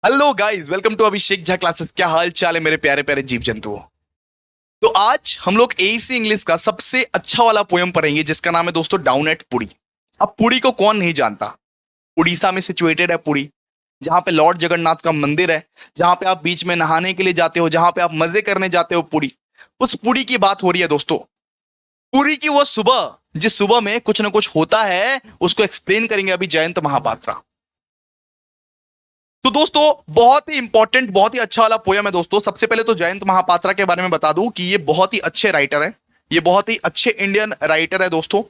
Hello guys, welcome to Abhishek Jha classes. क्या हाल चाल है मेरे प्यारे प्यारे जीव जंतुओं। तो आज हम लोग एसी इंग्लिश का सबसे अच्छा वाला पोयम पढ़ेंगे जिसका नाम है दोस्तों डाउन एट पुरी। अब पुरी को कौन नहीं जानता। उड़ीसा में सिचुएटेड है पुरी, जहां पे लॉर्ड जगन्नाथ का मंदिर है, जहां पे आप बीच में नहाने के लिए जाते हो, जहां पे आप मजे करने जाते हो पुरी। उस पुरी की बात हो रही है दोस्तों। पुरी की वो सुबह जिस सुबह में कुछ ना कुछ होता है, उसको एक्सप्लेन करेंगे अभी जयंत महापात्रा। तो दोस्तों बहुत ही इंपॉर्टेंट, बहुत ही अच्छा वाला पोयम है दोस्तों। सबसे पहले तो जयंत महापात्रा के बारे में बता दूं कि ये बहुत ही अच्छे राइटर है, ये बहुत ही अच्छे इंडियन राइटर है दोस्तों।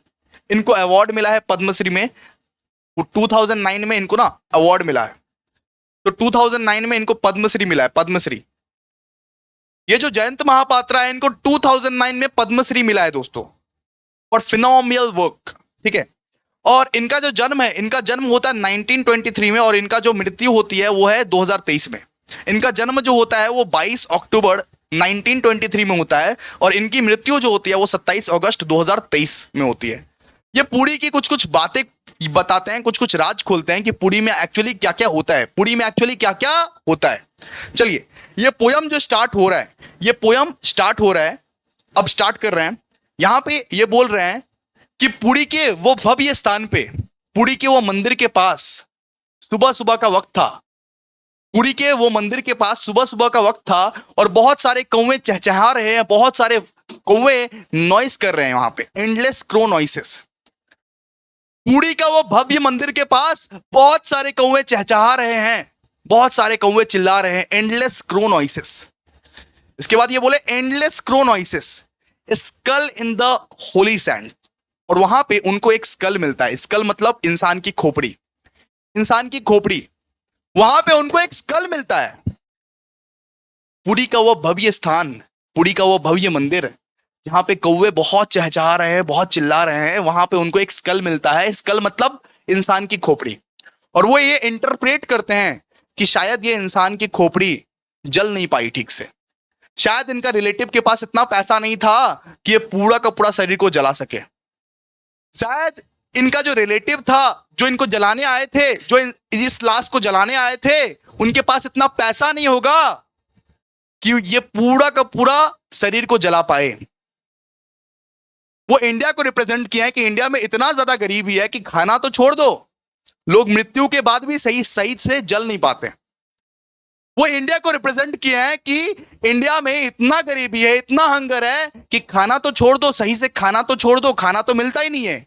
इनको अवार्ड मिला है पद्मश्री में। 2009 में इनको ना अवार्ड मिला है। तो 2009 में इनको पद्मश्री मिला है, पद्मश्री। ये जो जयंत महापात्रा है, इनको 2009 में पद्मश्री मिला है दोस्तों फॉर फिनोमिनल वर्क। ठीक है। और इनका जो जन्म है, इनका जन्म होता है 1923 में, और इनका जो मृत्यु होती है वो है 2023 में। इनका जन्म जो होता है वो 22 अक्टूबर 1923 में होता है, और इनकी मृत्यु जो होती है वो 27 अगस्त 2023 में होती है। ये पुरी की कुछ कुछ बातें बताते हैं, कुछ कुछ राज खोलते हैं कि पुरी में एक्चुअली क्या क्या होता है, पुरी में एक्चुअली क्या क्या होता है। चलिए, ये पोयम जो स्टार्ट हो रहा है, ये पोयम स्टार्ट हो रहा है, अब स्टार्ट कर रहे हैं। यहां पे ये बोल रहे हैं कि पुरी के वो भव्य स्थान पे, पुरी के वो मंदिर के पास सुबह सुबह का वक्त था। पुरी के वो मंदिर के पास सुबह सुबह का वक्त था, और बहुत सारे कौवे चहचहा रहे हैं, बहुत सारे कौवे नॉइस कर रहे हैं वहां पे, एंडलेस क्रो नॉइसेस। पुरी का वो भव्य मंदिर के पास बहुत सारे कौवे चहचहा रहे हैं, बहुत सारे कौवे चिल्ला रहे हैं, एंडलेस क्रो नॉइसेस। इसके बाद ये बोले endless crow noises, skull in the holy sand. और वहां पे उनको एक स्कल मिलता है। स्कल मतलब इंसान की खोपड़ी, इंसान की खोपड़ी। वहां पे उनको एक स्कल मिलता है। पुरी का वो भव्य स्थान, पुरी का वो भव्य मंदिर, जहां पे कौवे बहुत चहचहा रहे हैं, बहुत चिल्ला रहे हैं, वहां पे उनको एक स्कल मिलता है। स्कल मतलब इंसान की खोपड़ी। और वो ये इंटरप्रेट करते हैं कि शायद ये इंसान की खोपड़ी जल नहीं पाई ठीक से। शायद इनका रिलेटिव के पास इतना पैसा नहीं था कि ये पूरा का पूरा शरीर को जला सके। शायद इनका जो रिलेटिव था, जो इनको जलाने आए थे, जो इस लाश को जलाने आए थे, उनके पास इतना पैसा नहीं होगा कि ये पूरा का पूरा शरीर को जला पाए। वो इंडिया को रिप्रेजेंट किया है कि इंडिया में इतना ज्यादा गरीबी है कि खाना तो छोड़ दो, लोग मृत्यु के बाद भी सही सही से जल नहीं पाते। वो इंडिया को रिप्रेजेंट किया है कि इंडिया में इतना गरीबी है, इतना हंगर है कि खाना तो छोड़ दो, सही से खाना तो छोड़ दो, खाना तो मिलता ही नहीं है,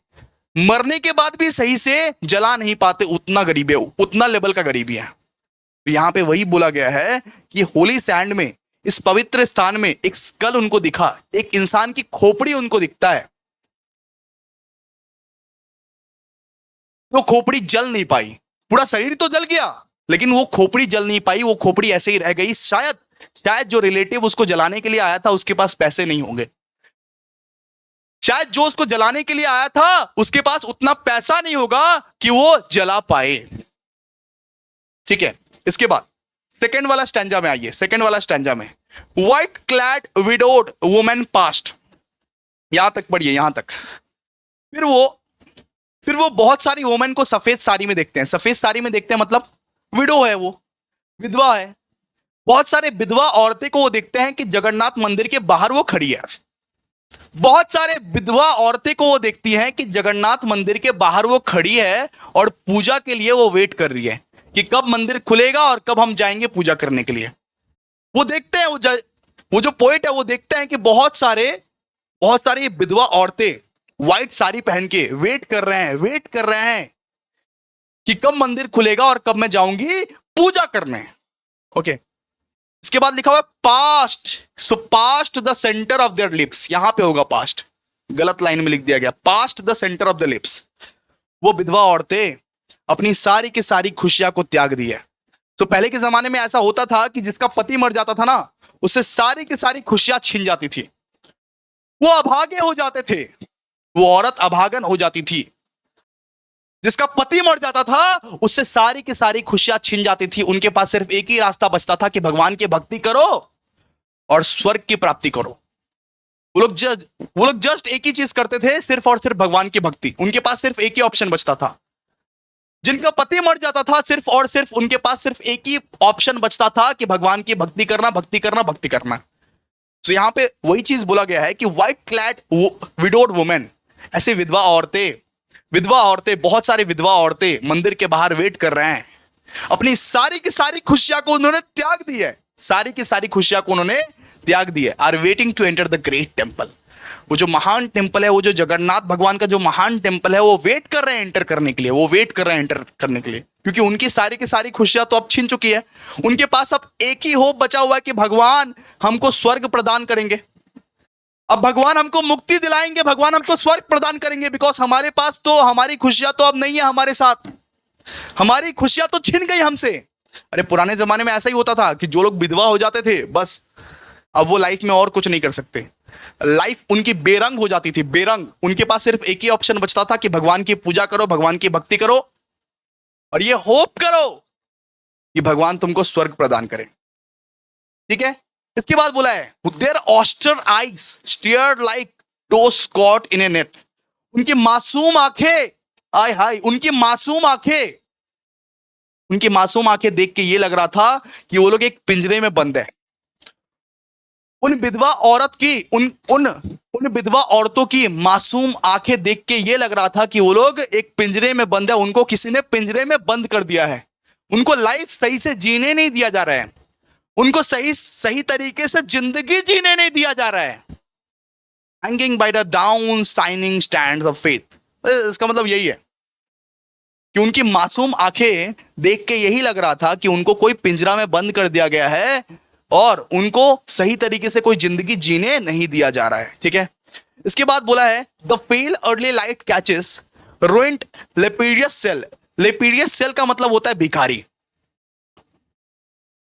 मरने के बाद भी सही से जला नहीं पाते। उतना गरीबी है, उतना लेवल का गरीबी है। तो यहां पे वही बोला गया है कि होली सैंड में, इस पवित्र स्थान में एक स्कल उनको दिखा, एक इंसान की खोपड़ी उनको दिखता है। तो खोपड़ी जल नहीं पाई, पूरा शरीर तो जल गया लेकिन वो खोपड़ी जल नहीं पाई, वो खोपड़ी ऐसे ही रह गई। शायद शायद जो रिलेटिव उसको जलाने के लिए आया था उसके पास पैसे नहीं होंगे, शायद जो उसको जलाने के लिए आया था उसके पास उतना पैसा नहीं होगा कि वो जला पाए। ठीक है। इसके बाद सेकेंड वाला स्टैंजा में आइए। सेकेंड वाला स्टैंजा में, white clad widowed women past, यहां तक पढ़िए, यहां तक। फिर वो फिर वो बहुत सारी वुमेन को सफेद साड़ी में देखते हैं। सफेद साड़ी में देखते हैं मतलब विडो है, वो विधवा है। बहुत सारे विधवा औरतें को वो देखते हैं कि जगन्नाथ मंदिर के बाहर वो खड़ी है। बहुत सारे विधवा औरतें को वो देखती हैं कि जगन्नाथ मंदिर के बाहर वो खड़ी है और पूजा के लिए वो वेट कर रही है कि कब मंदिर खुलेगा और कब हम जाएंगे पूजा करने के लिए। वो देखते हैं, वो जो पोएट है वो देखते हैं कि बहुत सारी विधवा औरतें व्हाइट साड़ी पहन के वेट कर रहे हैं कि कब मंदिर खुलेगा और कब मैं जाऊंगी पूजा करने। ओके। इसके बाद लिखा हुआ है past, so past the centre of their lips, यहां पे होगा पास्ट, गलत लाइन में लिख दिया गया, past the centre of the lips. वो विधवा औरतें अपनी सारी की सारी खुशियां को त्याग दी है। तो पहले के जमाने में ऐसा होता था कि जिसका पति मर जाता था ना, उससे सारी की सारी खुशियां छीन जाती थी, वो अभागे हो जाते थे, वो औरत अभागन हो जाती थी। जिसका पति मर जाता था उससे सारी की सारी खुशियां छीन जाती थी। उनके पास सिर्फ एक ही रास्ता बचता था कि भगवान की भक्ति करो और स्वर्ग की प्राप्ति करो। वो लोग जस्ट एक ही चीज करते थे, सिर्फ और सिर्फ भगवान की भक्ति। उनके पास सिर्फ एक ही ऑप्शन बचता था। जिनका पति मर जाता था, सिर्फ और सिर्फ उनके पास सिर्फ एक ही ऑप्शन बचता था कि भगवान की भक्ति करना, भक्ति करना, भक्ति करना। तो यहां पे वही चीज बोला गया है कि व्हाइट क्लैड विडोड वुमेन, ऐसे विधवा औरतें, बहुत सारी विधवा औरतें मंदिर के बाहर वेट कर रहे हैं। अपनी सारी की सारी खुशियां को उन्होंने त्याग दी है, सारी की सारी खुशियां को उन्होंने त्याग दी है। Are waiting to enter the great temple, वो जो महान टेम्पल है, वो जो जगन्नाथ भगवान का जो महान टेम्पल है, वो वेट कर रहे हैं एंटर करने के लिए, वो वेट कर रहे हैं एंटर करने के लिए, क्योंकि उनकी सारी की सारी खुशियां तो अब छिन चुकी है। उनके पास अब एक ही होप बचा हुआ है कि भगवान हमको स्वर्ग प्रदान करेंगे, अब भगवान हमको मुक्ति दिलाएंगे, भगवान हमको स्वर्ग प्रदान करेंगे। बिकॉज हमारे पास तो हमारी खुशियां तो अब नहीं है हमारे साथ, हमारी खुशियां तो छिन गई हमसे। अरे पुराने जमाने में ऐसा ही होता था कि जो लोग विधवा हो जाते थे, बस अब वो लाइफ में और कुछ नहीं कर सकते, लाइफ उनकी बेरंग हो जाती थी, बेरंग। उनके पास सिर्फ एक ही ऑप्शन बचता था कि भगवान की पूजा करो, भगवान की भक्ति करो, और ये होप करो कि भगवान तुमको स्वर्ग प्रदान करे। ठीक है, इसके बाद बोला है their oyster eyes stared like toads caught in a net, उनकी मासूम आंखें, आय हाय, उनकी मासूम आंखें देख के ये लग रहा था कि वो लोग एक पिंजरे में बंद है। उन विधवा औरत की, उन विधवा औरतों की मासूम आंखें देख के ये लग रहा था कि वो लोग एक पिंजरे में बंद है, उनको किसी ने पिंजरे में बंद कर दिया है, उनको लाइफ सही से जीने नहीं दिया जा रहा है, उनको सही तरीके से जिंदगी जीने नहीं दिया जा रहा है। Hanging by the down shining stands of faith, इसका मतलब यही है कि उनकी मासूम आंखें देख के यही लग रहा था कि उनको कोई पिंजरा में बंद कर दिया गया है और उनको सही तरीके से कोई जिंदगी जीने नहीं दिया जा रहा है। ठीक है, इसके बाद बोला है the pale early light catches ruined leprous shell, leprous shell का मतलब होता है भिखारी।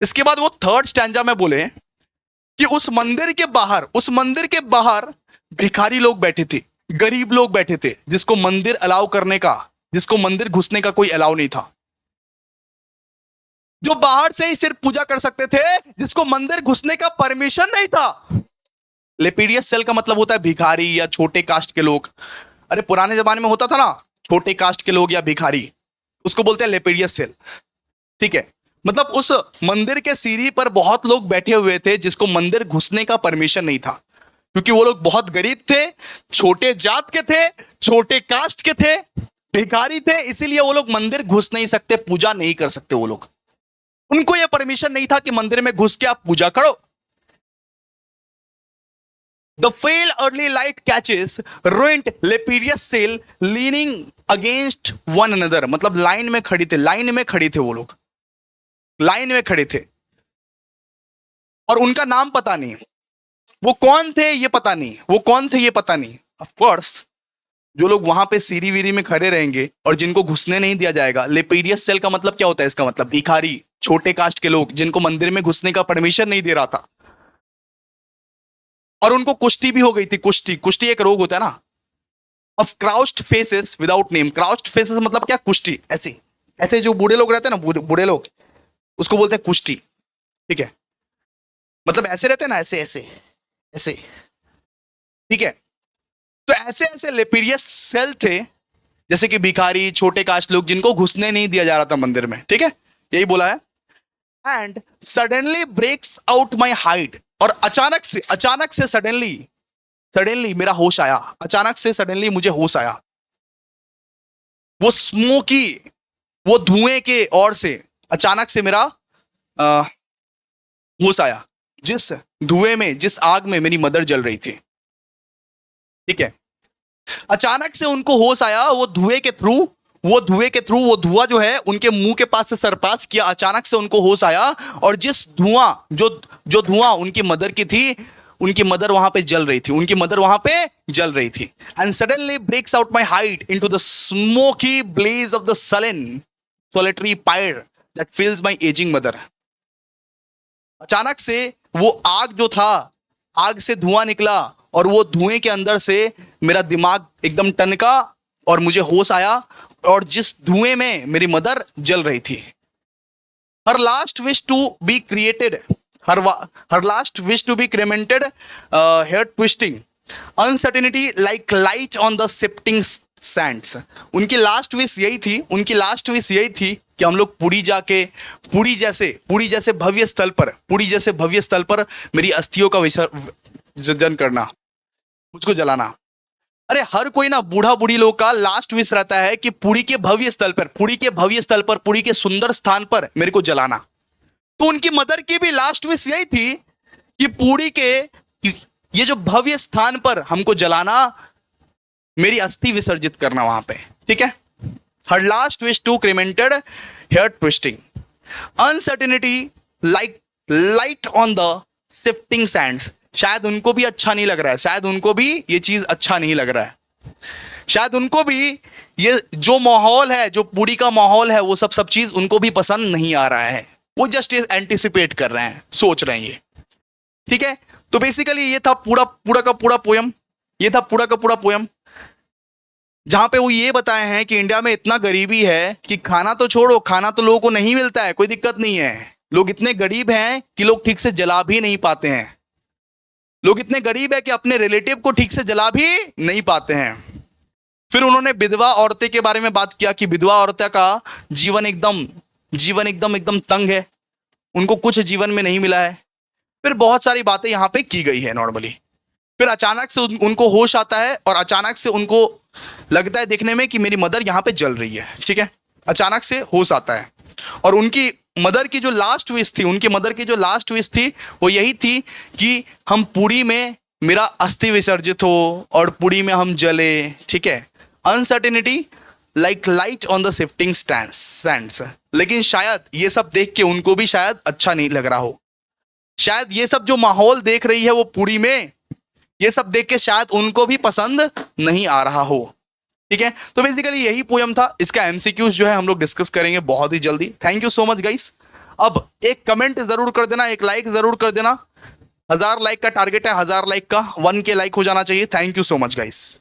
इसके बाद वो थर्ड स्टैंजा में बोले कि उस मंदिर के बाहर भिखारी लोग बैठे थे, गरीब लोग बैठे थे, जिसको मंदिर अलाउ करने का, जिसको मंदिर घुसने का कोई अलाउ नहीं था, जो बाहर से ही सिर्फ पूजा कर सकते थे, जिसको मंदिर घुसने का परमिशन नहीं था। लेपिडियस सेल का मतलब होता है भिखारी या छोटे कास्ट के लोग। अरे पुराने जमाने में होता था ना, छोटे कास्ट के लोग या भिखारी, उसको बोलते हैं लेपिडियस सेल। ठीक है, मतलब उस मंदिर के सीढ़ी पर बहुत लोग बैठे हुए थे जिसको मंदिर घुसने का परमिशन नहीं था, क्योंकि वो लोग बहुत गरीब थे, छोटे जात के थे, छोटे कास्ट के थे, भिखारी थे, इसीलिए वो लोग मंदिर घुस नहीं सकते, पूजा नहीं कर सकते। वो लोग, उनको यह परमिशन नहीं था कि मंदिर में घुस के आप पूजा करो। The pale early light catches ruined leprous shell leaning against one another, मतलब लाइन में खड़ी थे वो लोग, लाइन में खड़े थे, और उनका नाम पता नहीं, वो कौन थे ये पता नहीं। ऑफ कोर्स जो लोग वहां पे सीरी वीरी में खड़े रहेंगे और जिनको घुसने नहीं दिया जाएगा, लेपिडियस सेल का मतलब क्या होता है? इसका मतलब भिखारी, छोटे कास्ट के लोग, जिनको मंदिर में घुसने का परमिशन नहीं दे रहा था, और उनको कुष्ठी भी हो गई थी। कुष्ठी एक रोग होता है ना, of crouched faces without name. Crouched faces मतलब क्या? कुष्ठी। ऐसे ऐसे जो बूढ़े लोग रहते हैं ना, बूढ़े लोग, उसको बोलते हैं कुष्ठी। ठीक है, मतलब ऐसे रहते हैं ना, ऐसे ऐसे ऐसे। ठीक है, तो ऐसे ऐसे लेपिडियस सेल थे, जैसे कि भिखारी, छोटे कास्ट लोग, जिनको घुसने नहीं दिया जा रहा था मंदिर में। ठीक है, यही बोला है। And suddenly breaks out my hide, और अचानक से सडनली मेरा होश आया, अचानक से सडनली मुझे होश आया। वो स्मोकी, वो धुएं के ओर से अचानक से मेरा होश आया, जिस धुएं में, जिस आग में मेरी मदर जल रही थी। ठीक है, अचानक से उनको होश आया, वो धुएं के थ्रू वो धुआं जो है उनके मुंह के पास से सरपास किया। अचानक से उनको होश आया, और जिस धुआं जो धुआं उनकी मदर की थी, उनकी मदर वहां पे जल रही थी। And suddenly breaks out my hide into the smoky blaze of the solitary fire that fills my ageing mother. अचानक से वो आग जो था, आग से धुआं निकला, और वो धुएं के अंदर से मेरा दिमाग एकदम टनका और मुझे होश आया, और जिस धुएं में मेरी मदर जल रही थी। Her last wish to be created, her last wish to be cremated, hair twisting uncertainty like light on the shifting sands. उनकी लास्ट विश यही थी, उनकी लास्ट विश यही थी कि हम लोग पुरी जाके पुरी जैसे भव्य स्थल पर, पुरी जैसे भव्य स्थल पर मेरी अस्थियों का विसर्जन करना, मुझको जलाना। अरे हर कोई ना, बूढ़ा बूढ़ी लोग का लास्ट विश रहता है कि पुरी के भव्य स्थल पर, पुरी के भव्य स्थल पर, पुरी के सुंदर स्थान पर मेरे को जलाना। तो उनकी मदर की भी लास्ट विश यही थी कि पुरी के ये जो भव्य स्थान पर हमको जलाना, मेरी अस्थि विसर्जित करना वहां पे, ठीक है। Her last wish to cremated hair twisting uncertainty like light on the shifting sands. शायद उनको भी अच्छा नहीं लग रहा है, शायद उनको भी ये चीज अच्छा नहीं लग रहा है, शायद उनको भी ये जो माहौल है, जो पुरी का माहौल है, वो सब चीज उनको भी पसंद नहीं आ रहा है। वो जस्ट एंटिसिपेट कर रहे हैं, सोच रहे हैं ये, ठीक है। तो बेसिकली ये था पूरा का पूरा पोयम, ये था पूरा का पूरा पोयम, जहां पे वो ये बताए हैं कि इंडिया में इतना गरीबी है कि खाना तो छोड़ो, खाना तो लोगों को नहीं मिलता है, कोई दिक्कत नहीं है। लोग इतने गरीब हैं कि लोग ठीक से जला भी नहीं पाते हैं, लोग इतने गरीब है कि अपने रिलेटिव को ठीक से जला भी नहीं पाते हैं। फिर उन्होंने विधवा औरतें के बारे में बात किया कि विधवा औरतें का जीवन एकदम तंग है, उनको कुछ जीवन में नहीं मिला है। फिर बहुत सारी बातें यहाँ पे की गई है नॉर्मली। फिर अचानक से उनको होश आता है और अचानक से उनको लगता है देखने में कि मेरी मदर यहाँ पे जल रही है, ठीक है। अचानक से होश आता है और उनकी मदर की जो लास्ट विश थी, उनकी मदर की जो लास्ट विश थी वो यही थी कि हम पुरी में मेरा अस्थि विसर्जित हो और पुरी में हम जले, ठीक है। Uncertainty like light on the shifting Sands. लेकिन शायद ये सब देख के उनको भी शायद अच्छा नहीं लग रहा हो, शायद ये सब जो माहौल देख रही है वो पुरी में, ये सब देख के शायद उनको भी पसंद नहीं आ रहा हो, ठीक है। तो बेसिकली यही पोयम था। इसका एमसीक्यूज जो है हम लोग डिस्कस करेंगे बहुत ही जल्दी। Thank you so much guys. अब एक कमेंट जरूर कर देना, एक लाइक जरूर कर देना। 1000 लाइक का टारगेट है, 1000 लाइक का, 1K लाइक हो जाना चाहिए। Thank you so much guys.